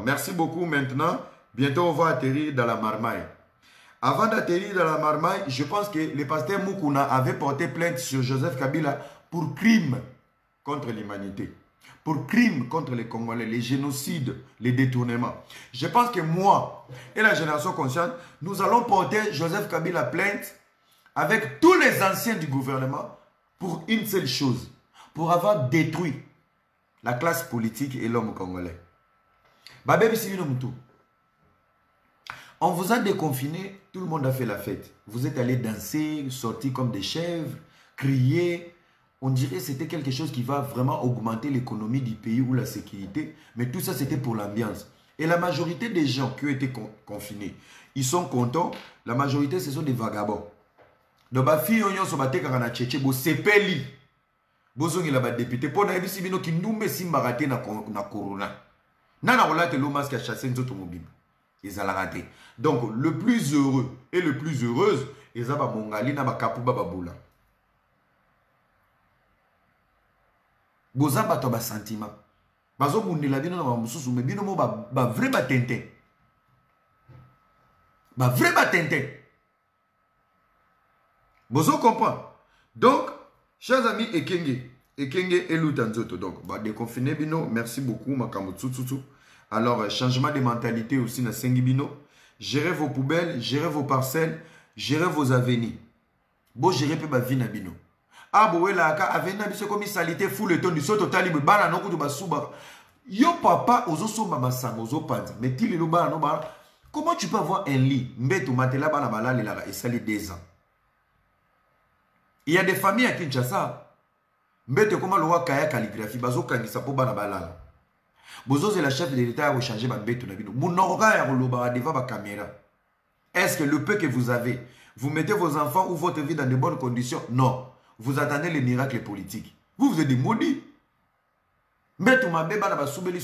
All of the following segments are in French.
merci beaucoup maintenant. Bientôt, on va atterrir dans la marmaille. Avant d'atterrir dans la marmaille, je pense que le pasteur Moukouna avait porté plainte sur Joseph Kabila pour crime contre l'humanité, pour crime contre les Congolais, les génocides, les détournements. Je pense que moi et la génération consciente, nous allons porter Joseph Kabila plainte avec tous les anciens du gouvernement pour une seule chose, pour avoir détruit la classe politique et l'homme congolais. Babé Bissibino Moutou. On vous a déconfiné, tout le monde a fait la fête. Vous êtes allés danser, sortir comme des chèvres, crier. On dirait que c'était quelque chose qui va vraiment augmenter l'économie du pays ou la sécurité. Mais tout ça, c'était pour l'ambiance. Et la majorité des gens qui ont été confinés, ils sont contents. La majorité, ce sont des vagabonds. Donc, les filles, elles sont battées quand on a tchétché, c'est peli. Bozongi la député. Pour naïbi sibino qui nous met si maraté na corona. Nana relate l'homme masque a chassé une automobile. Ils ont raté. Donc, le plus heureux et le plus heureuse, ils ont mongali na bakapouba baboula. Boza bato ba sentiment. Bazo bundela bino na bamususu me bino mo ba vrai batente. Ba vrai batente. Bozo comprend. Donc, chers amis Ekenge et Lutanzoto, donc, bah, déconfiné bino, merci beaucoup, Makambo Tsutsutu. Alors, changement de mentalité aussi na Sengi bino. Gérez vos poubelles, gérez vos parcelles, gérez vos avenues. Bon, gérez peu ba vie na bino. Ah, bon, là, avenue na biso comme salité fou le ton du soto tali be bana no kutu ba suba. Yo papa ozo somba masanga ozo panza. Mais tili lo bana no bana. Comment tu peux avoir un lit, mbeto matela bana balale la et sali 2 ans. Il y a des familles à Kinshasa. Mbete comment le roi Kaya calligraphie bazo kangisa po bana balala. Bozo c'est la chef de l'État a changé ma bête na bino. Mounora ya roloba devant ma caméra. Est-ce que le peu que vous avez, vous mettez vos enfants ou votre vie dans de bonnes conditions? Non. Vous attendez les miracles politiques. Vous êtes des maudits. Mbete ma beba na ba soubeli.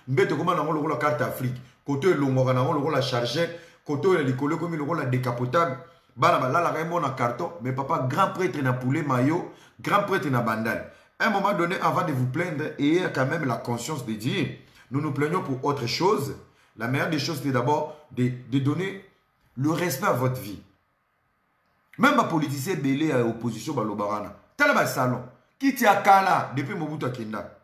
Mbete comment na la carte Afrique. Côté longoka na la chargeur, côté les collègues comme le la décapotable. Bana balala ka mon carton, mais papa grand prêtre na poulet maillot, grand prêtre na bandal. À un moment donné, avant de vous plaindre, ayez quand même la conscience de dire, nous nous plaignons pour autre chose. La meilleure des choses, c'est d'abord de donner le respect à votre vie. Même ma politicien belé à l'opposition, Balobarana. Tel est salon. Qui tient à Kala depuis Mobutu Kenda.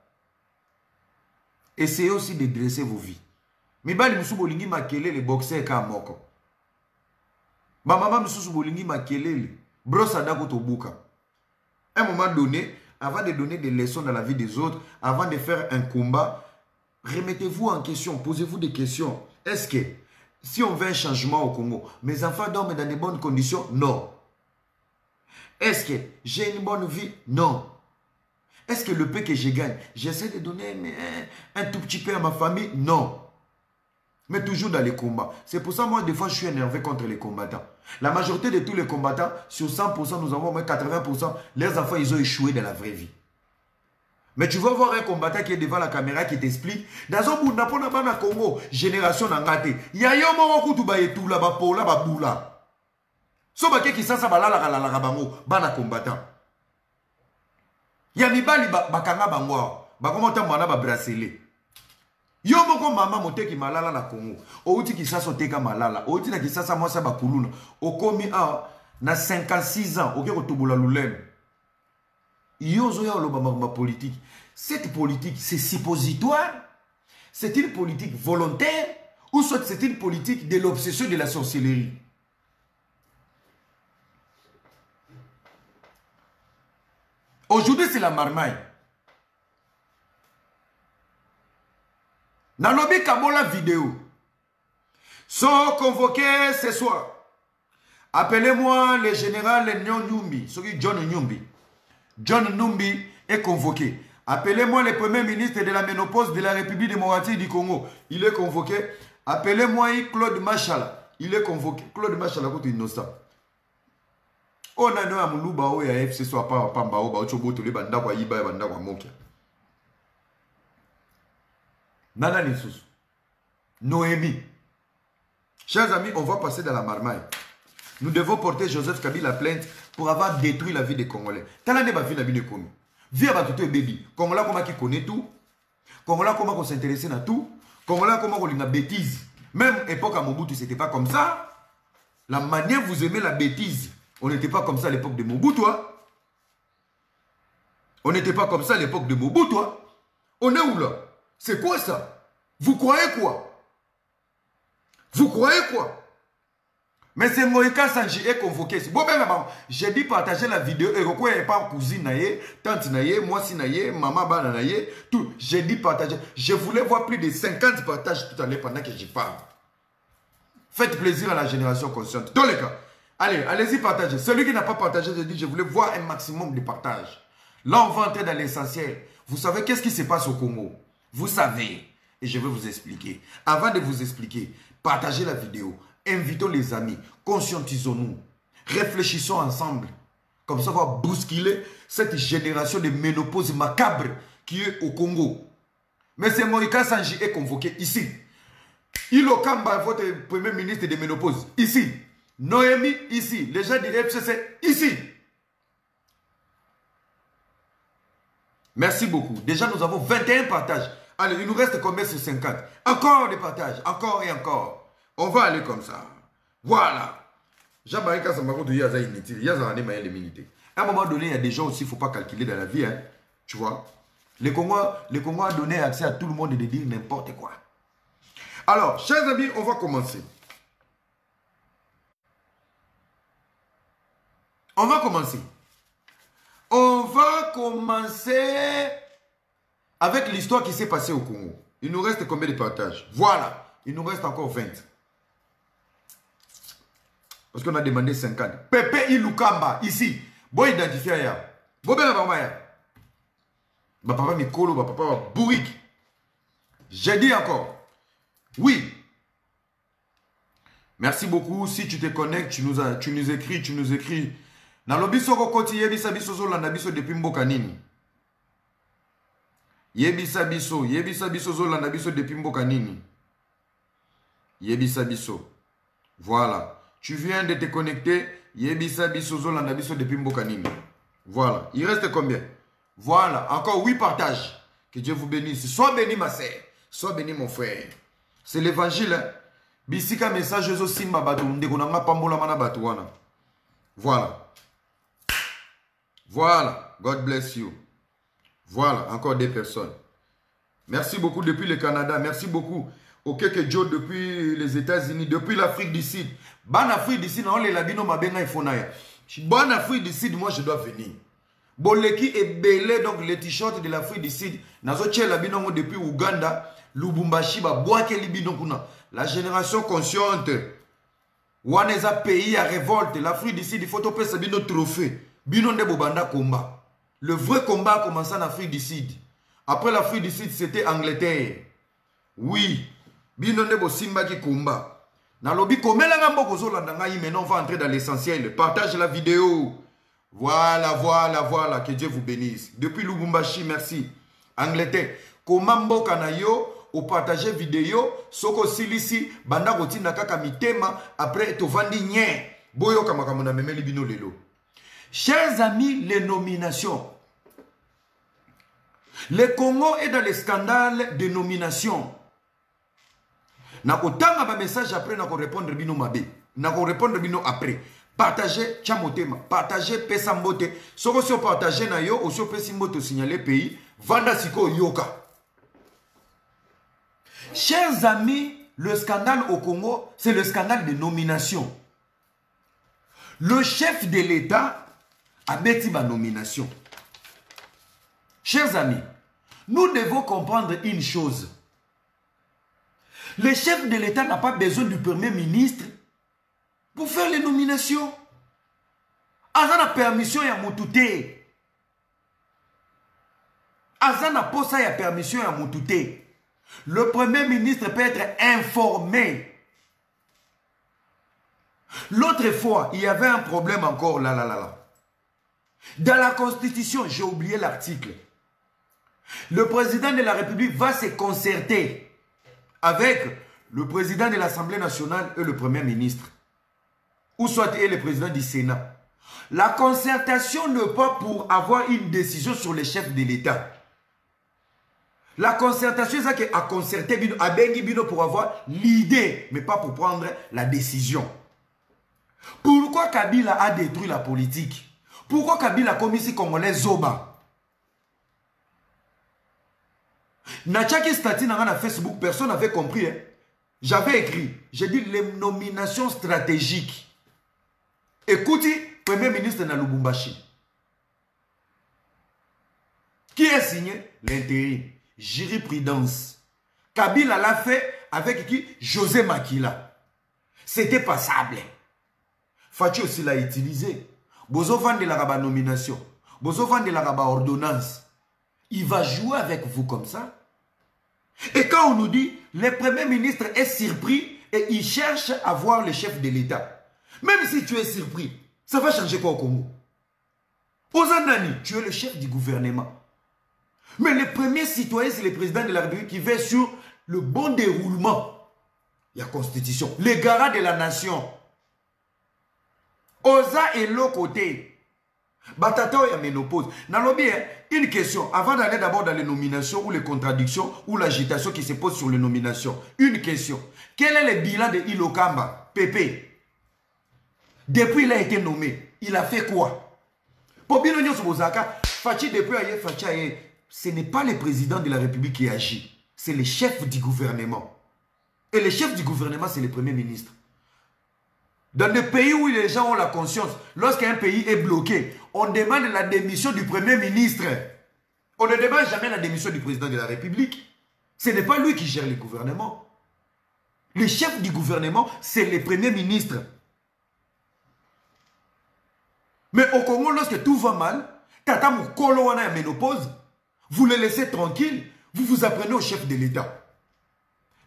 Essayez aussi de dresser vos vies. Mais bah, les Moussou Bolingi Makele, les boxeurs Kamoko. Ma maman Moussou Bolingi Makele, brossada Kotobuka. À un moment donné, avant de donner des leçons dans la vie des autres, avant de faire un combat, remettez-vous en question, posez-vous des questions. Est-ce que, si on veut un changement au Congo, mes enfants dorment dans de bonnes conditions? Non. Est-ce que j'ai une bonne vie? Non. Est-ce que le peu que je gagne, j'essaie de donner un tout petit peu à ma famille? Non. Mais toujours dans les combats. C'est pour ça, moi, des fois, je suis énervé contre les combattants. La majorité de tous les combattants, sur 100%, nous avons au moins 80%, leurs enfants, ils ont échoué dans la vraie vie. Mais tu vas voir un combattant qui est devant la caméra qui t'explique, dans un bout de Congo, génération n'engate, il y a un moment où tu vas tout là, là, là, boula. So ba qui ça ba la bango, bana combattant. Il y a mibali bakanga bango, ba comment ta mwana ba bracelet. Yo moko mama moteki malala na Congo. Outi kisasa oteka malala. Outi na kisasa mwasa bakuluna. Okomi na 56 ans. Oke kotubula lulem. Yo zoya oloba ma politique. Cette politique, c'est suppositoire. C'est une politique volontaire. Ou soit c'est une politique de l'obsession de la sorcellerie. Aujourd'hui, c'est la marmaille. Nalobi Kabola vidéo. Sont convoqués ce soir. Appelez-moi le général Nyumbi. John Nyumbi. John Nyumbi est convoqué. Appelez-moi le premier ministre de la ménopause de la République démocratique du Congo. Il est convoqué. Appelez-moi Claude Machala. Il est convoqué. Claude Machala contre innocent. On a nous à Moulouba ou à FC soit pas Pamba ou Baochobo les banda kwa Yiba banda kwa Mokia. Nana Nissous. Noémie. Chers amis, on va passer dans la marmaille. Nous devons porter Joseph Kabila plainte pour avoir détruit la vie des Congolais. Talane ba vie na vie de Congo. Vie à tout baby. Congolais comme qui connaît tout. Congolais comment s'intéresser à tout. Congolais comment on a bêtise. Même époque à Mobutu, c'était pas comme ça. La manière vous aimez la bêtise. On n'était pas comme ça à l'époque de Mobutu. Hein? On n'était pas comme ça à l'époque de Mobutu. Hein? On est où là? C'est quoi ça? Vous croyez quoi? Vous croyez quoi? Mais c'est Moïka Sanji est convoqué. Bon, ben, j'ai dit partager la vidéo. Et pourquoi il n'y a pas cousine naïe, tante naïe, moi si naïe, maman bana naïe, tout. J'ai dit partager. Je voulais voir plus de 50 partages tout à l'heure pendant que j'y parle. Faites plaisir à la génération consciente. Dans les cas. Allez, allez-y partager. Celui qui n'a pas partagé, je dis, je voulais voir un maximum de partages. Là, on va entrer dans l'essentiel. Vous savez qu'est-ce qui se passe au Congo? Vous savez. Et je vais vous expliquer. Avant de vous expliquer, partagez la vidéo. Invitons les amis. Conscientisons-nous. Réfléchissons ensemble. Comme ça, on va bousculer cette génération de ménopause macabre qui est au Congo. Mais c'est Moïka Sanji est convoqué ici. Ilo Kamba, votre premier ministre de ménopause, ici. Noémie, ici. Les gens du FCC, ici. Merci beaucoup. Déjà, nous avons 21 partages. Allez, il nous reste combien sur 50? Encore des partages. Encore et encore. On va aller comme ça. Voilà. Jean-Marie Kassamako de Yaza inutile. Yaza en est maillé les militaires. À un moment donné, il y a des gens aussi, il ne faut pas calculer dans la vie. Hein. Tu vois. Les Congo a donné accès à tout le monde et de dire n'importe quoi. Alors, chers amis, on va commencer. On va commencer avec l'histoire qui s'est passée au Congo. Il nous reste combien de partages? Voilà. Il nous reste encore 20. Parce qu'on a demandé 50. Pepe Ilukamba, ici. Bon identifié ya. Bon ben la ya. Ma papa Mikolo, ma papa Bourik. J'ai dit encore. Oui. Merci beaucoup. Si tu te connectes, tu nous écris. Na lobiso kokoti yebisa biso zolanda biso depuis mboka nini. Yebisa biso zolanda biso depuis mboka nini. Yebisa biso. Voilà. Tu viens de te connecter. Yebisa biso zolanda biso depuis mboka nini. Voilà. Il reste combien? Voilà. Encore 8 partages. Que Dieu vous bénisse. Sois béni ma sœur. Sois béni mon frère. C'est l'évangile. Hein? Bisika message zo simba bato ndeko nanga pambola mana bato wana. Voilà. Voilà. God bless you. Voilà. Encore des personnes. Merci beaucoup depuis le Canada. Merci beaucoup. Ok que Joe depuis les États-Unis, depuis l'Afrique du Sud. Ban Afrique du Sud, on les labino mabenga ifonaya. Ban Afrique du Sud, moi je dois venir. Boleki est belé donc les t-shirts de l'Afrique du Sud. Nazo tche labino depuis Ouganda, Lubumbashi, Boake libino kuna. La génération consciente. Waneza pays à révolte. L'Afrique du Sud, il faut topé sa bino trophée. Bino de Bobanda combat. Le vrai combat a commencé en Afrique du Sud. Après l'Afrique du Sud, c'était Angleterre. Oui. Bino de Bosimba qui combat. Nalobi komela nga mboko zolanda nga yi. Maintenant on va entrer dans l'essentiel. Partage la vidéo. Voilà. Que Dieu vous bénisse. Depuis Lubumbashi, merci. Angleterre. Comment mboka na yo au partager vidéo. Soko silisi. Banda roti na kaka mitema. Après to vandi nye. Boyo kamakamona memeli bino lelo. Chers amis, les nominations. Le Congo est dans les scandales de nomination. Nako tanga ba message après nako répondre bino mabe. Nako répondre bino après. Partagez chamotema, partagez pesa mbote. Soko si partagez na yo, oso pesi mbote signaler pays, vanda siko yoka. Chers amis, le scandale au Congo, c'est le scandale de nomination. Le chef de l'État a bâti ma nomination. Chers amis, nous devons comprendre une chose. Le chef de l'État n'a pas besoin du Premier ministre pour faire les nominations. Azana permission ya mutute. Azana posa ya permission ya mutute. Le Premier ministre peut être informé. L'autre fois, il y avait un problème encore là. Dans la Constitution, j'ai oublié l'article. Le président de la République va se concerter avec le président de l'Assemblée nationale et le Premier ministre. Ou soit et le président du Sénat. La concertation n'est pas pour avoir une décision sur les chefs de l'État. La concertation, c'est qu'à concerter Bino, à Bengi Bino pour avoir l'idée, mais pas pour prendre la décision. Pourquoi Kabila a détruit la politique? Pourquoi Kabila a commis si Congolais Zoba? Nachaki Stati na Facebook, personne n'avait compris. Hein? J'avais écrit, j'ai dit les nominations stratégiques. Écoutez, Premier ministre na Lubumbashi. Qui a signé? L'intérim. Jurisprudence. Kabila l'a fait avec qui? José Makila. C'était passable. Fachi aussi l'a utilisé. Bozo vend de la nomination. Bozo vend de la ordonnance. Il va jouer avec vous comme ça. Et quand on nous dit, le Premier ministre est surpris et il cherche à voir le chef de l'État. Même si tu es surpris, ça va changer quoi au Congo? Ozanani, tu es le chef du gouvernement. Mais le premier citoyen, c'est le président de la République qui veille sur le bon déroulement. Il y a constitution. Les garants de la nation. Oza est l'autre côté. Batata ou ménopause. Nalobi, une question. Avant d'aller d'abord dans les nominations ou les contradictions ou l'agitation qui se pose sur les nominations. Une question. Quel est le bilan de Ilokamba, Pépé? Depuis il a été nommé, il a fait quoi? Pour bien nous Sobozaka, Fachi depuis ailleurs, Fachi ailleurs. Ce n'est pas le président de la République qui agit. C'est le chef du gouvernement. Et le chef du gouvernement, c'est le Premier ministre. Dans des pays où les gens ont la conscience, lorsqu'un pays est bloqué, on demande la démission du Premier ministre. On ne demande jamais la démission du président de la République. Ce n'est pas lui qui gère le gouvernement. Le chef du gouvernement, c'est le Premier ministre. Mais au Congo, lorsque tout va mal, Tata Moukolo wana ya ménopause, vous le laissez tranquille, vous vous apprenez au chef de l'État.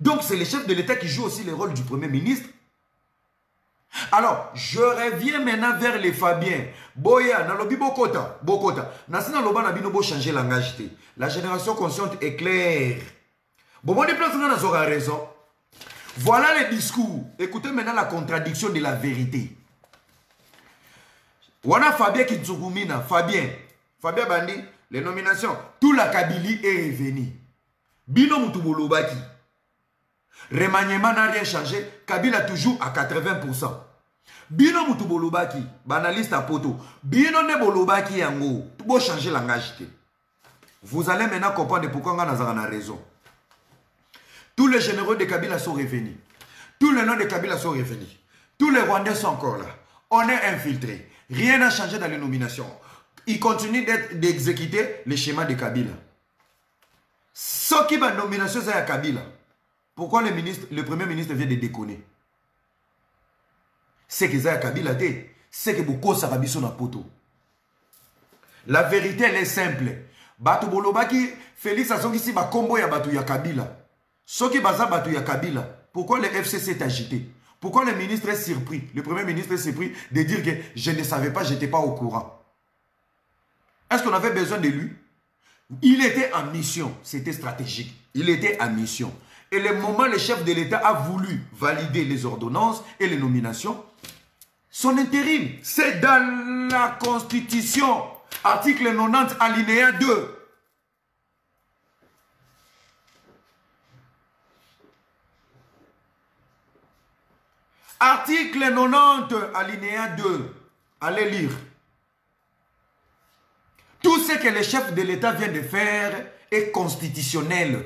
Donc c'est le chef de l'État qui joue aussi le rôle du Premier ministre. Alors, je reviens maintenant vers les Fabiens. Boya, nalobi Bokota, Bokota. Nasina loba na bino bo changer langage. La génération consciente est claire. Bon, mon déplace on a raison. Voilà le discours. Écoutez maintenant la contradiction de la vérité. Wana Fabien Kitsugumina, Fabien Bandi. Les nominations, tout la Kabylie est revenu. Bino Moutouboloubaki. Remaniement n'a rien changé. Kabila toujours à 80%. Bino Moutouboloubaki, banaliste à poto. Bino Nebolobaki yango. Tout beau changer langage. Vous allez maintenant comprendre pourquoi on a raison. Tous les généraux de Kabila sont revenus. Tous les noms de Kabila sont revenus. Tous les Rwandais sont encore là. On est infiltrés. Rien n'a changé dans les nominations. Il continue d'exécuter le schéma de Kabila. Ce qui va nomination, c'est à Kabila. Pourquoi le Premier ministre vient de déconner? C'est que c'est à Kabila, c'est que beaucoup de Sarabiso na poto. La vérité, elle est simple. Batu Bolobaki, Félix Azongisi, ba combo ya Batu ya Kabila. Ce qui baza Batu ya Kabila. Pourquoi le FCC est agité? Pourquoi le ministre est surpris? Le Premier ministre est surpris de dire que je ne savais pas, je n'étais pas au courant. Est-ce qu'on avait besoin de lui? Il était en mission. C'était stratégique. Il était en mission. Et le moment où le chef de l'État a voulu valider les ordonnances et les nominations, son intérim, c'est dans la Constitution. Article 90, alinéa 2. Article 90, alinéa 2. Allez lire. Tout ce que le chef de l'État vient de faire est constitutionnel.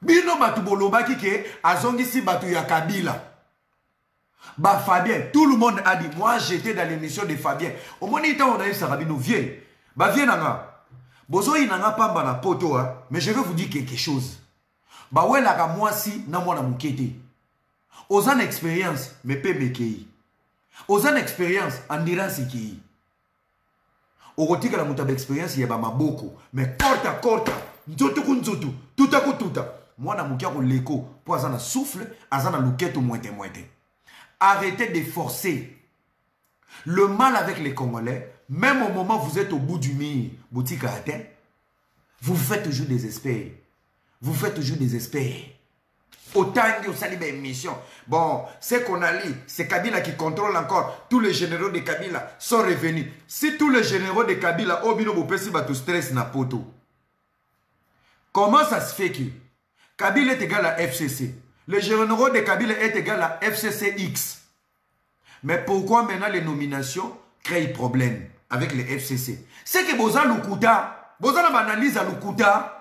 Bino batu bolobaki ke azongisi batu ya Kabila. Bah Fabien, tout le monde a dit, moi j'étais dans l'émission de Fabien. Au moins il on a eu Sarabino vieux. Bah viens nanga. Bozo inanga pamba na poto mais je vais vous dire quelque chose. Bah ouais la moi si na moi na mukete. Ozan expérience me pe mekei. Ozan expérience endurance ki. Okotika la mutaba expérience yeba maboko, mais korta nzoto ku nzoto, tuta ku tuta. Moi na mukia ko leko, po azana souffle, azana luketo moite. Arrêtez de forcer le mal avec les Congolais, même au moment où vous êtes au bout du mur, boutique à terre, vous faites toujours des experts. Vous faites toujours des experts. Autant de sali émission. Bon, c'est qu'on a lu, c'est Kabila qui contrôle encore. Tous les généraux de Kabila sont revenus. Si tous les généraux de Kabila ont bino bopesi batu stress na poto. Comment ça se fait que Kabila est égal à FCC? Le généraux de Kabila est égal à FCCX. Mais pourquoi maintenant les nominations créent problème avec les FCC? C'est que Boza Lukuta, Boza n'a analyse à Lukuta.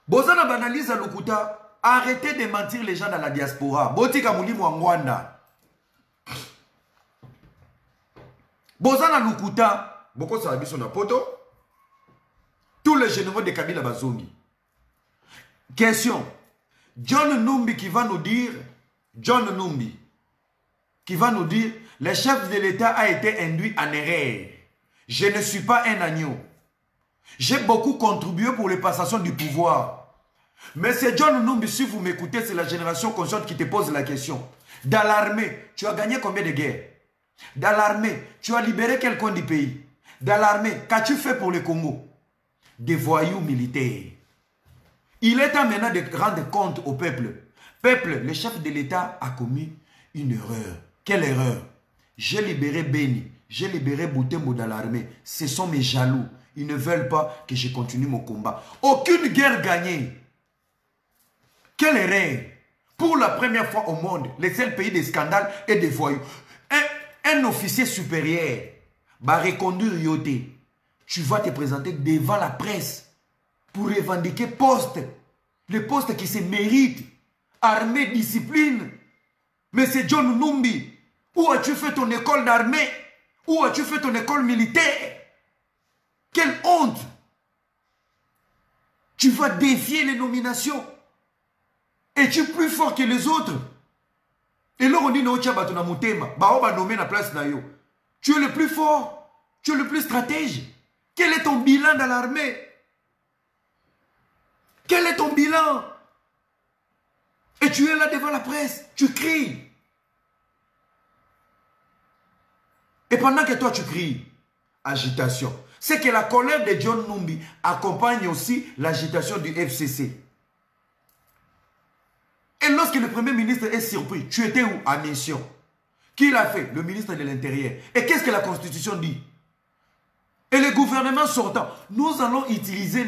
Bozana banalise à Lukuta, arrêtez de mentir les gens dans la diaspora. Botika Moulimu Angwanda. Bozana Lukuta, Boko Salabiso na poto. Tous les généraux de Kabila Bazomi. Question. John Numbi qui va nous dire, John Numbi, qui va nous dire, le chef de l'État a été induit en erreur. Je ne suis pas un agneau. J'ai beaucoup contribué pour les passations du pouvoir. Mais c'est John Numbi, si vous m'écoutez, c'est la génération consciente qui te pose la question. Dans l'armée, tu as gagné combien de guerres? Dans l'armée, tu as libéré quel coin du pays? Dans l'armée, qu'as-tu fait pour le Congo? Des voyous militaires. Il est temps maintenant de rendre compte au peuple. Peuple, le chef de l'État a commis une erreur. Quelle erreur? J'ai libéré Beni, j'ai libéré Boutembo dans l'armée. Ce sont mes jaloux. Ils ne veulent pas que je continue mon combat. Aucune guerre gagnée. Quelle erreur! Pour la première fois au monde, le seul pays des scandales et des voyous. Un officier supérieur va reconduire Yoté. Tu vas te présenter devant la presse pour revendiquer poste. Le poste qui se mérite. Armée, discipline. Mais c'est John Numbi. Où as-tu fait ton école d'armée? Où as-tu fait ton école militaire? Quelle honte! Tu vas défier les nominations. Es-tu plus fort que les autres? Et là, on dit non, tu as battu na mutema. Bah, on va nommer la place na yo. Tu es le plus fort. Tu es le plus stratège. Quel est ton bilan dans l'armée? Quel est ton bilan? Et tu es là devant la presse. Tu cries. Et pendant que toi, tu cries, agitation. C'est que la colère de John Numbi accompagne aussi l'agitation du FCC. Et lorsque le Premier ministre est surpris, tu étais où? À mission. Qui l'a fait? Le ministre de l'Intérieur. Et qu'est-ce que la Constitution dit? Et le gouvernement sortant, nous allons utiliser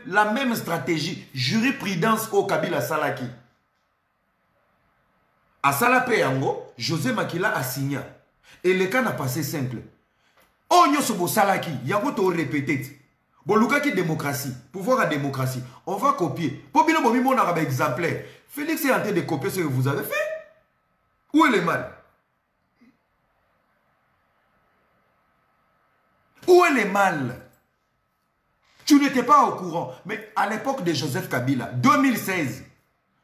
la même stratégie, jurisprudence au Kabila Salaki. À Salapeyango, José Makila a signé. Et le cas n'a passé simple. Oh, Nyosobo Salaki, Yango to répété. Boluka qui démocratie, pouvoir à démocratie. On va copier. Pour bien bon mon arabe exemplaire. Félix est en train de copier ce que vous avez fait. Où est le mal? Où est le mal? Tu n'étais pas au courant. Mais à l'époque de Joseph Kabila, 2016,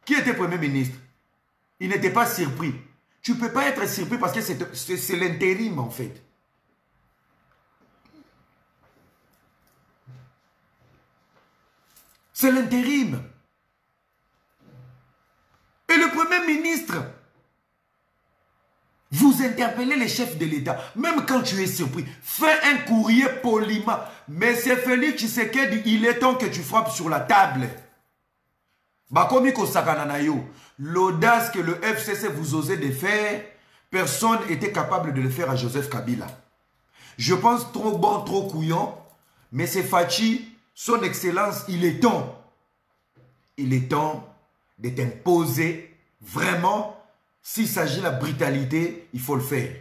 qui était Premier ministre? Il n'était pas surpris. Tu ne peux pas être surpris parce que c'est l'intérim en fait. C'est l'intérim. Et le Premier ministre, vous interpellez les chefs de l'État, même quand tu es surpris, fais un courrier poliment. Mais c'est Félix Tshisekedi, il est temps que tu frappes sur la table. L'audace que le FCC vous osait de faire, personne n'était capable de le faire à Joseph Kabila. Je pense trop bon, trop couillon, mais c'est Fachi, son excellence, il est temps. Il est temps de t'imposer vraiment. S'il s'agit de la brutalité, il faut le faire.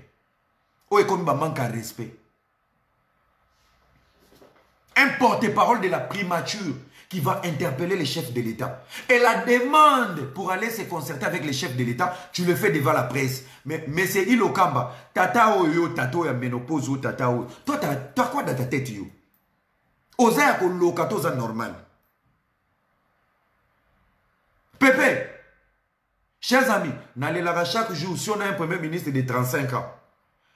Oh, et comme il manque à respect. Un porte-parole de la primature qui va interpeller les chefs de l'État. Et la demande pour aller se concerter avec les chefs de l'État, tu le fais devant la presse. Mais c'est Ilokamba. Tata Oyo, Tato ya ménopause ou Tata Oyo. Toi, t'as quoi dans ta tête, yo? Osa ko lokato za normal. Pépé, chers amis, n'allez chaque jour, si on a un premier ministre de 35 ans,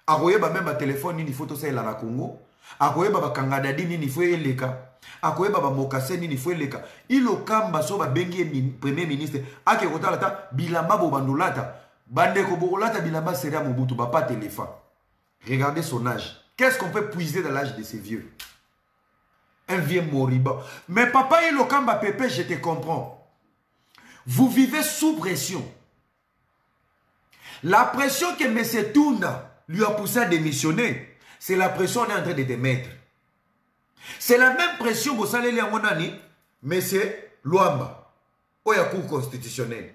à même un téléphone, il faut tout ça, il a la Congo. Akoye baba kangadadi nini fwe eleka. Akoye baba mokase nini fwe eleka. Ilo kamba so ba bengi premier ministre. Ake kotala ta bilamba bo bandolata. Bande ko bolata bilamba seria Mobutu ba pas téléphone. Regardez son âge. Qu'est-ce qu'on peut puiser dans l'âge de ces vieux? Un vieux moribond. Mais papa ilo kamba pépé, je te comprends. Vous vivez sous pression. La pression que M. Tounda lui a poussé à démissionner, c'est la pression qu'on est en train de te mettre. C'est la même pression que vous allez lire à mon ami, M. Luamba, au Cour constitutionnelle.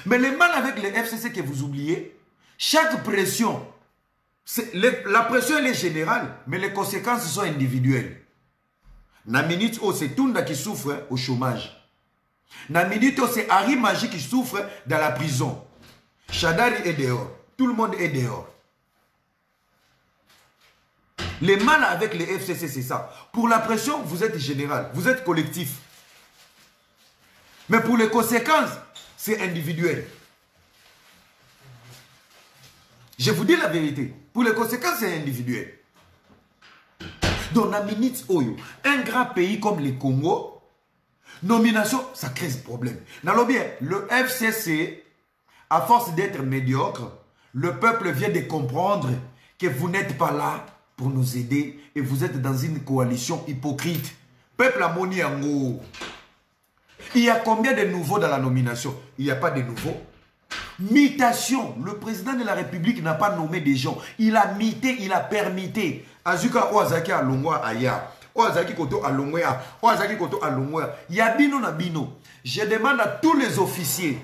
Mais le mal avec le FCC que vous oubliez, chaque pression, la pression elle est générale, mais les conséquences sont individuelles. Na minute où c'est Tounda qui souffre au chômage. Na minute où c'est Harry Magie qui souffre dans la prison. Chadari est dehors. Tout le monde est dehors. Le mal avec les FCC, c'est ça. Pour la pression, vous êtes général, vous êtes collectif. Mais pour les conséquences, c'est individuel. Je vous dis la vérité. Pour les conséquences, c'est individuel. Dans la minute Oyo, un grand pays comme le Congo, nomination, ça crée ce problème. Dans bien, le FCC, à force d'être médiocre, le peuple vient de comprendre que vous n'êtes pas là pour nous aider et vous êtes dans une coalition hypocrite. Peuple a moni yango. Il y a combien de nouveaux dans la nomination? Il n'y a pas de nouveaux. Mitation. Le président de la République n'a pas nommé des gens. Il a mité, il a permité. Azuka Oazaki a Longwa Aya. Oazaki Koto a Longwa. Oazaki Koto a Longwa. Yabino na bino. Je demande à tous les officiers.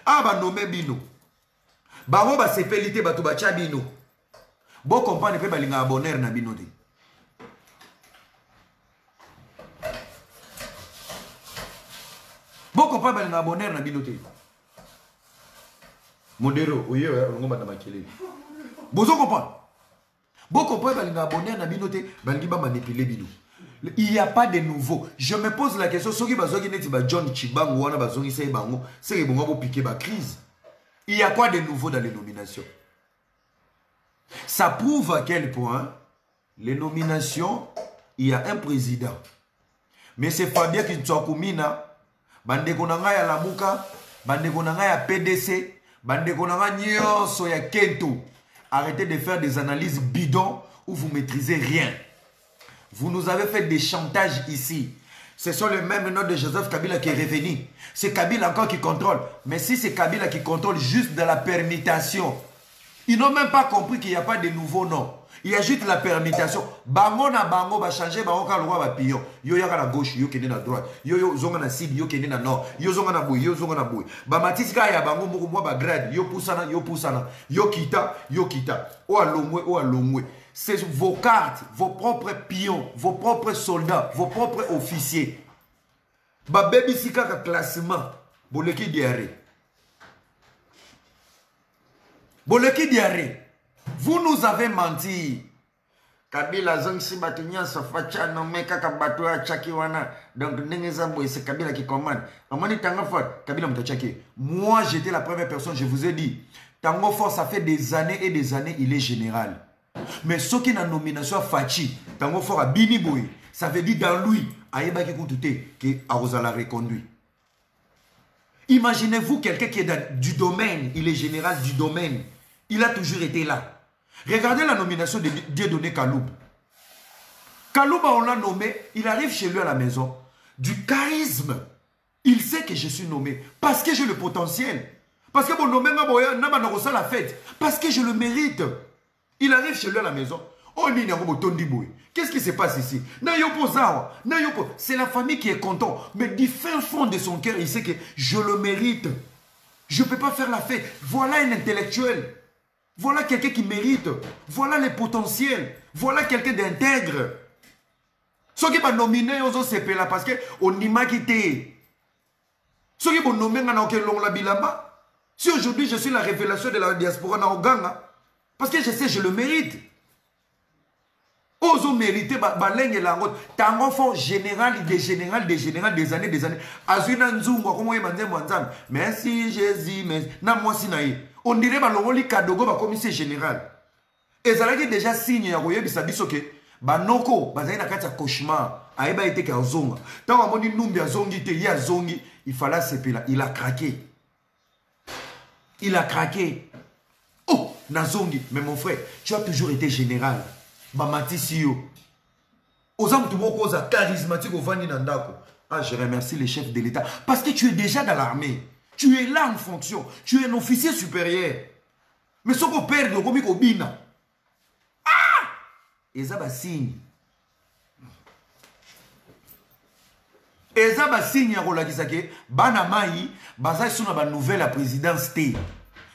Ah ba nommé bino. Baro ba sepelité ba tubacha bino. Bon comprendre pe balinga abonner na bino de. Bon comprendre balinga abonner na bino de. Modero, oui, on va t'amaquiller. Bozo comprendre. Bon comprendre balinga abonner na bino de, balinga manipuler bino. Il n'y a pas de nouveau. Je me pose la question, ceux qui ont John Chibango, wana bazongi se bango, c'est que bon piquer ba crise. Il y a quoi de nouveau dans les nominations? Ça prouve à quel point les nominations, il y a un président. Mais c'est Fabien Kintswakumina, bande konanga ya Lamuka, bande konanga ya PDC, bande konanga nyonso ya Kento. Arrêtez de faire des analyses bidons où vous maîtrisez rien. Vous nous avez fait des chantages ici. Ce sont les mêmes noms de Joseph Kabila qui est revenu. C'est Kabila encore qui contrôle. Mais si c'est Kabila qui contrôle juste de la permutation, ils n'ont même pas compris qu'il n'y a pas de nouveaux noms. Il y a juste la permutation. Bango na bango va changer, bango ka loi va pion. Yo yaka na gauche, yo kene na droite. Yo zonga na sud, yo kene na nord. Yo zonga na boui, yo zonga na boui. Ba matisika ya bango moko moi ba grade. Yo poussana, yo poussana. Yo kita, yo kita. O alongwe, o alongwe. C'est vos cartes, vos propres pions, vos propres soldats, vos propres officiers. Ba baby sika ka classement. Boleki diarrhée. Boleki diarrhée. Vous nous avez menti. Kabila zongsi batunya sofacha no meka kabatua chakiwana. Donc Nengezambo c'est Kabila qui commande. Amoni Tango Fort, Kabila mtachaki. Moi j'étais la première personne, je vous ai dit. Tango Fort ça fait des années et des années il est général. Mais ce qui est en nomination Fachi, Tango Fort a Bini Boy, ça veut dire dans lui, Aïeba qui compte que Arosala reconduit. Imaginez-vous quelqu'un qui est du domaine, il est général du domaine. Il a toujours été là. Regardez la nomination de Dieudonné Kaloub. Kaloub, on l'a nommé, il arrive chez lui à la maison. Du charisme. Il sait que je suis nommé parce que j'ai le potentiel. Parce que mon nommé n'a la fête. Parce que je le mérite. Il arrive chez lui à la maison. Oh, qu'est-ce qui se passe ici? C'est la famille qui est contente. Mais du fin fond de son cœur, il sait que je le mérite. Je ne peux pas faire la fête. Voilà un intellectuel. Voilà quelqu'un qui mérite. Voilà les potentiels. Voilà quelqu'un d'intègre. Ceux qui sont nominés aux OCP là parce qu'on n'y m'a quitté. Ceux qui sont nommés la bilamba. Si aujourd'hui je suis la révélation de la diaspora na Oganga, parce que je sais je le mérite. Ozo mérité baleng et langot. Tango fort général des années. Azuna nzungo comment emande mwanzam. Merci Jésus, merci. Na moi sinaï. On dirait balongoli kadogo ba commissaire général. Et ça là déjà signe ya koyebi sabiso ke banoko bazali na kati ya cauchemar. Aeba été ka zonga. Tant amoni numbi ya zongi te ya zongi, il fallait sepela, il a craqué. Il a craqué. Oh, Nazongi, mais mon frère, tu as toujours été général. Bamati Sio. Ozam tu moko za charismatique au vani nandako. Ah, je remercie les chefs de l'État. Parce que tu es déjà dans l'armée. Tu es là en fonction. Tu es un officier supérieur. Mais ce qu'on perd, c'est comme Obina. Ah! Et ça va signe. Et ça va signe. Bana Maï, Baza sur la nouvelle à présidence T.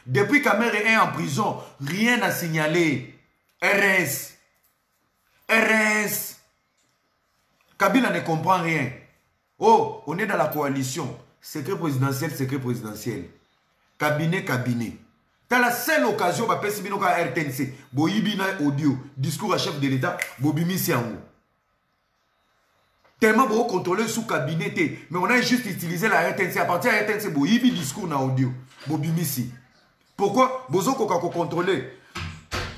Depuis qu'Amère est en prison, rien n'a signalé. RS. RS. Kabila ne comprend rien. Oh, on est dans la coalition. Secret présidentiel, secret présidentiel. Cabinet, cabinet. T'as la seule occasion, bah, Pessibino ka RTNC. Boyibina audio, discours à chef de l'État, Bobimi Siango. Tellement beau contrôler sous cabinet, mais on a juste utilisé la RTNC. À partir de la RTNC, Boyibi discours na audio, Bobimi si. Pourquoi? Bozo koka ko contrôler.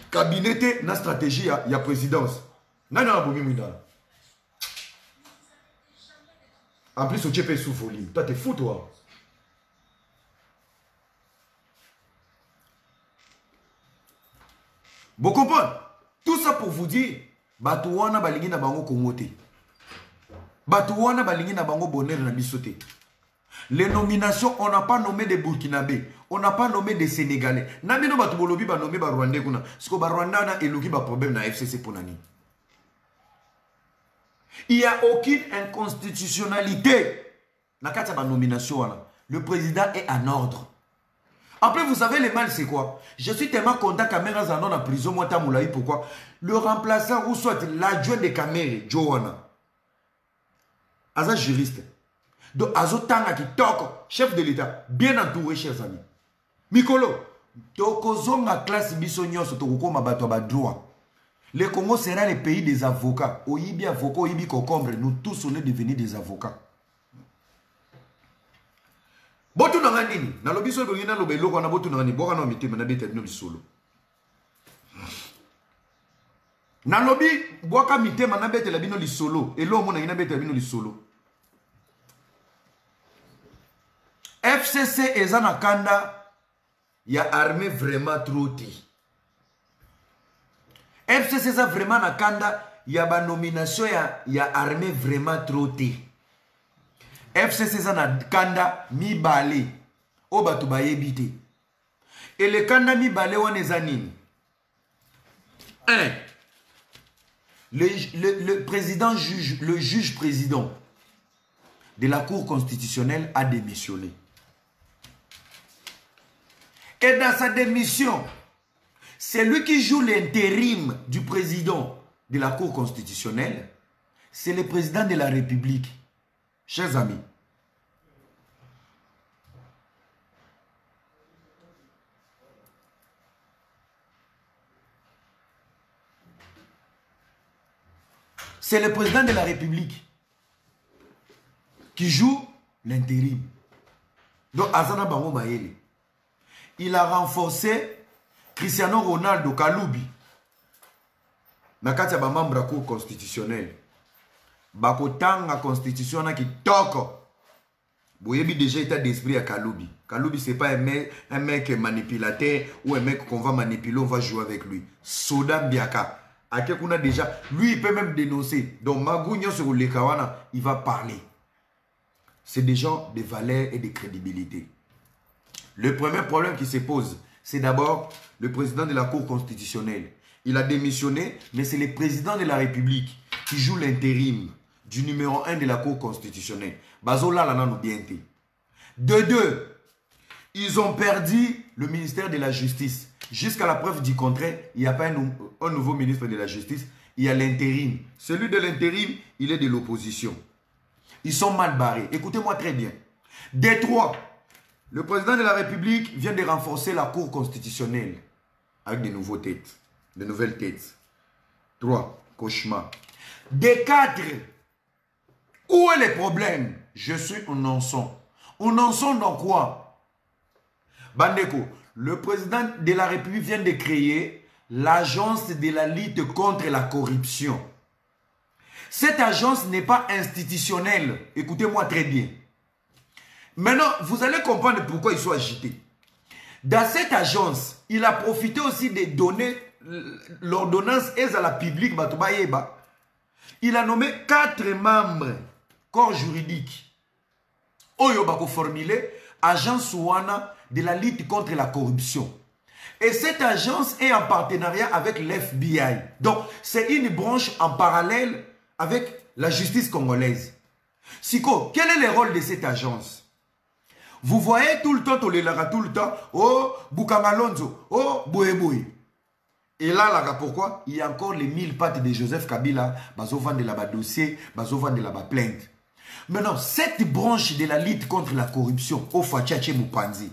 Cabinet, na stratégie, il y a présidence. Non, non, Bobimi dans. En plus, au TP sous folie. Toi, t'es fou, toi. Vous comprenez? Tout ça pour vous dire, Batouana balingi na bango kongote. Batouana balingi na bango bonheur na bisote. Les nominations, on n'a pas nommé des Burkinabés. On n'a pas nommé des Sénégalais. Namino Batubolobi ba nommé ba Rwandais kuna. Parce que ba Rwanda na eloki ba problème na FCC pour nani. Il n'y a aucune inconstitutionnalité. Dans la nomination, le président est en ordre. Après, vous savez, le mal, c'est quoi? Je suis tellement content que Kamera Zanon en prison. Moi, Tamoulaï, pourquoi? Le remplaçant ou soit l'adjoint de Kamere, Johanna. Aza juriste. Donc, Azo Tanga qui toque, chef de l'État, bien entouré, chers amis. Mikolo, Tokozonga classe Bissonio, Sotoko Mabato droit. Le Congo sera le pays des avocats. Oyibi avocat, Oyibi concombre. Nous tous, on est devenus des avocats. Botu na nini? Na lobi so ngina lobe loko na botu na ni boka na mitema na beta bino lisolo. Na lobi boka mitema na beta la bino lisolo. Elo mo na ina beta bino lisolo. FCC ezana kanda ya armée vraiment trop té. FCC ça vraiment na kanda ya ba nomination ya armée vraiment trop té. FCC ça na kanda mi balé o batu ba yebité. Et le kanda mi balé wana ezanini. 1. Le président juge, le juge président de la Cour constitutionnelle a démissionné. Et dans sa démission, c'est lui qui joue l'intérim du président de la Cour constitutionnelle. C'est le président de la République. Chers amis. C'est le président de la République qui joue l'intérim. Donc, Azana Bango Maele. Il a renforcé Cristiano Ronaldo Kaloubi. Nakati ya membre de la Cour constitutionnelle. Bakotanga constitution qui toque. Boyebi déjà état d'esprit à Kaloubi. Kaloubi c'est pas un mec manipulateur ou un mec qu'on va manipuler, on va jouer avec lui. Soda Biaka. Akekuna déjà, lui il peut même dénoncer. Donc Magouignan sur le Kawana, il va parler. C'est des gens de valeur et de crédibilité. Le premier problème qui se pose, c'est d'abord le président de la Cour constitutionnelle. Il a démissionné, mais c'est le président de la République qui joue l'intérim du numéro 1 de la Cour constitutionnelle. Bazola l'a nous bien été. De deux, ils ont perdu le ministère de la Justice. Jusqu'à la preuve du contraire, il n'y a pas un nouveau ministre de la Justice. Il y a l'intérim. Celui de l'intérim, il est de l'opposition. Ils sont mal barrés. Écoutez-moi très bien. Des trois, le président de la République vient de renforcer la Cour constitutionnelle avec de nouvelles têtes. 3. Cauchemar. Des 4. Où est le problème? Je suis un ensemble. Un ensemble dans quoi? Bandeko, le président de la République vient de créer l'agence de la lutte contre la corruption. Cette agence n'est pas institutionnelle. Écoutez-moi très bien. Maintenant, vous allez comprendre pourquoi ils sont agités. Dans cette agence, il a profité aussi de donner l'ordonnance à la publique. Il a nommé 4 membres corps juridique. Oyo bako formuler agence wana de la lutte contre la corruption. Et cette agence est en partenariat avec l'FBI. Donc, c'est une branche en parallèle avec la justice congolaise. Siko, quel est le rôle de cette agence? Vous voyez tout le temps, tout le temps, oh, Bukamalonzo, oh, Boé. Et là, pourquoi? Il y a encore les 1000 pattes de Joseph Kabila, Bazofan de la dossier, Bazofan de la plainte. Maintenant, cette branche de la lutte contre la corruption, au Fachache Mupanzi,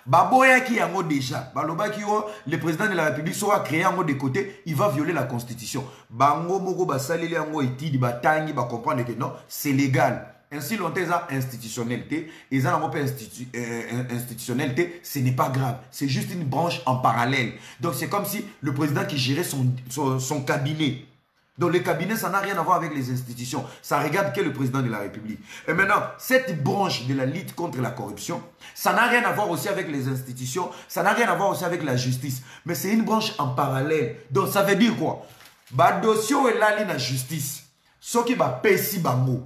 Baboya qui a déjà, Baloba qui le président de la République sera créé en de côté, il va violer la Constitution. Bango Mogo Basalele Ango Iti, Batangi, ba comprendre que non, c'est légal. Ainsi longtemps ils ont institutionnalité, ils ont institutionnalité, ce n'est pas grave. C'est juste une branche en parallèle. Donc c'est comme si le président qui gérait son cabinet. Donc le cabinet, ça n'a rien à voir avec les institutions. Ça regarde que le président de la République. Et maintenant, cette branche de la lutte contre la corruption, ça n'a rien à voir aussi avec les institutions. Ça n'a rien à voir aussi avec la justice. Mais c'est une branche en parallèle. Donc ça veut dire quoi? Dossier est là, la justice. Ceux qui va payer bango.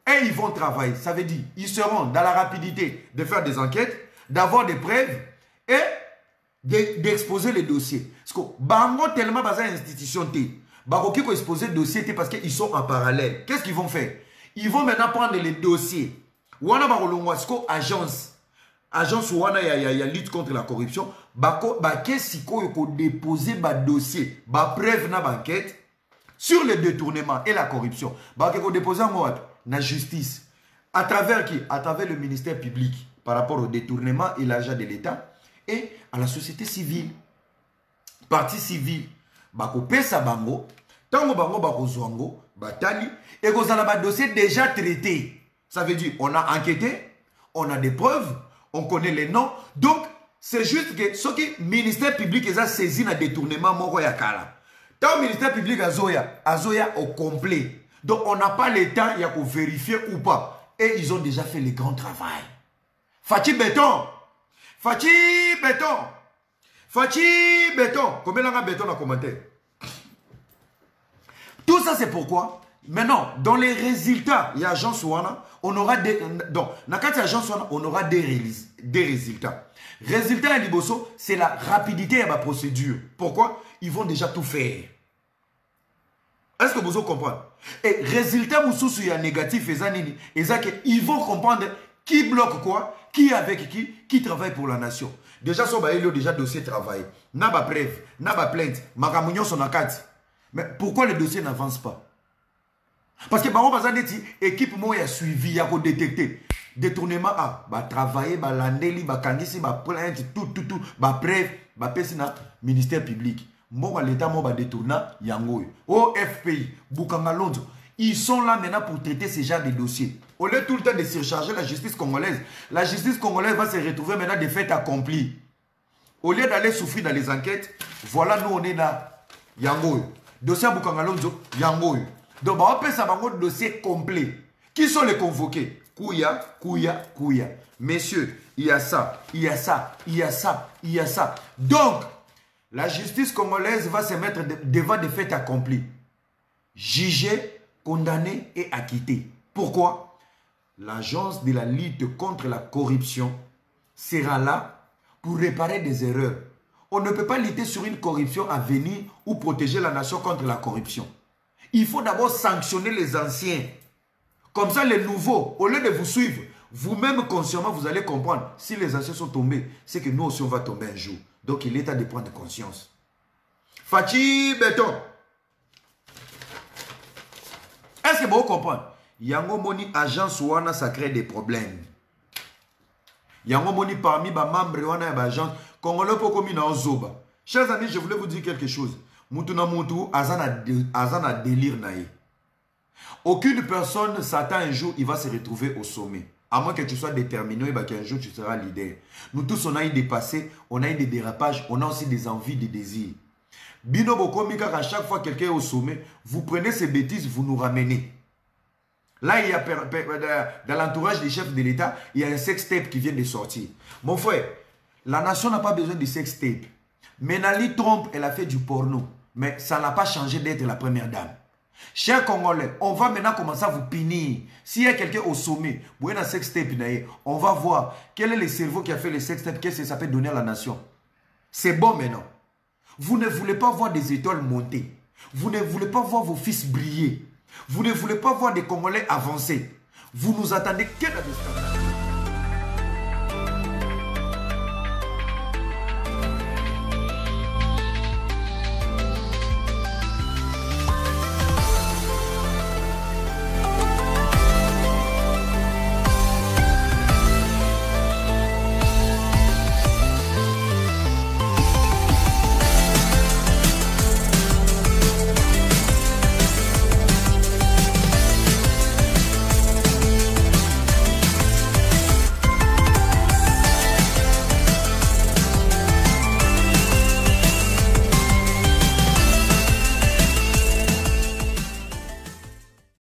Et ils vont travailler. Ça veut dire, ils seront dans la rapidité de faire des enquêtes, d'avoir des preuves et d'exposer les dossiers. Parce que bango tellement basé à l'institution T. Baroki ko exposer le dossier parce qu'ils sont en parallèle. Qu'est-ce qu'ils vont faire? Ils vont maintenant prendre les dossiers. Wana barolongwasko agence. Agence wana ya lutte contre la corruption. Qu'est-ce qu'il faut déposer ba dossier, ba preuve na banquette sur le détournement et la corruption. Baroki ko déposer en mode na justice. À travers qui? À travers le ministère public par rapport au détournement et l'argent de l'État et à la société civile. Partie civile. Bako pesa bango. Tango bango bako zwango, batali, et qu'on a un dossier déjà traité. Ça veut dire, on a enquêté, on a des preuves, on connaît les noms. Donc, c'est juste que ce qui ministère public a saisi un détournement moko ya kala. Tant le ministère public azoya au complet. Donc, on n'a pas le temps de vérifier ou pas. Et ils ont déjà fait le grand travail. Fachi béton. Fachi béton. Fachi béton. Combien de béton dans le commentaire? Tout ça, c'est pourquoi, maintenant, dans les résultats, il y a agence Wana, on aura des... Donc, dans la agence Wana, on aura des résultats. Résultat à Liboso, c'est la rapidité de la procédure. Pourquoi? Ils vont déjà tout faire. Est-ce que vous comprenez? Et résultat, il y a négatif, ils vont comprendre qui bloque quoi, qui avec qui travaille pour la nation. Déjà, il y a déjà dossier travail. N'a pas preuve, n'a pas plainte, Makamounion son akati. Mais pourquoi le dossier n'avance pas? Parce que par exemple, l'équipe a suivi, il a détecté. Détournement A, travailler, landeli, kangisi, plainte, tout, preuve, pesina, ministère public. L'État m'a détourné, yango. Au FPI, Bukangalonzo. Ils sont là maintenant pour traiter ce genre de dossiers. Au lieu tout le temps de surcharger la justice congolaise va se retrouver maintenant des faits accomplis. Au lieu d'aller souffrir dans les enquêtes, voilà, nous on est là, yango. Dossier Bukangalonzo, yango. Donc, on peut savoir un dossier complet. Qui sont les convoqués? Kouya. Messieurs, il y a ça, il y a ça, il y a ça, il y a ça. Donc, la justice congolaise va se mettre devant des faits accomplis. Jugé, condamné et acquitté. Pourquoi? L'agence de la lutte contre la corruption sera là pour réparer des erreurs. On ne peut pas lutter sur une corruption à venir ou protéger la nation contre la corruption. Il faut d'abord sanctionner les anciens. Comme ça, les nouveaux, au lieu de vous suivre, vous-même consciemment, vous allez comprendre. Si les anciens sont tombés, c'est que nous aussi, on va tomber un jour. Donc, il est temps de prendre conscience. Fachi Béton. Est-ce que vous comprenez? Yango Moni, agence Wana, ça crée des problèmes. Yango Moni, parmi les membres Wana et l'agence, Congolais Pokomi na Ozoba. Chers amis, je voulais vous dire quelque chose. Moutuna Moutou, Azana délire naïe. Aucune personne s'attend un jour, il va se retrouver au sommet. À moins que tu sois déterminé, qu'un jour tu seras leader. Nous tous, on a eu des passés, on a eu des dérapages, on a aussi des envies, des désirs. Bino Bokomika, à chaque fois quelqu'un est au sommet, vous prenez ces bêtises, vous nous ramenez. Là, il y a dans l'entourage des chefs de l'État, il y a un sextape qui vient de sortir. Mon frère, la nation n'a pas besoin de sextape. Ménali Trump, elle a fait du porno. Mais ça n'a pas changé d'être la première dame. Chers Congolais, on va maintenant commencer à vous punir. S'il y a quelqu'un au sommet, on va voir quel est le cerveau qui a fait le sextape, qu'est-ce que ça peut donner à la nation. C'est bon maintenant. Vous ne voulez pas voir des étoiles monter. Vous ne voulez pas voir vos fils briller. Vous ne voulez pas voir des Congolais avancer. Vous nous attendez que dans des scandales.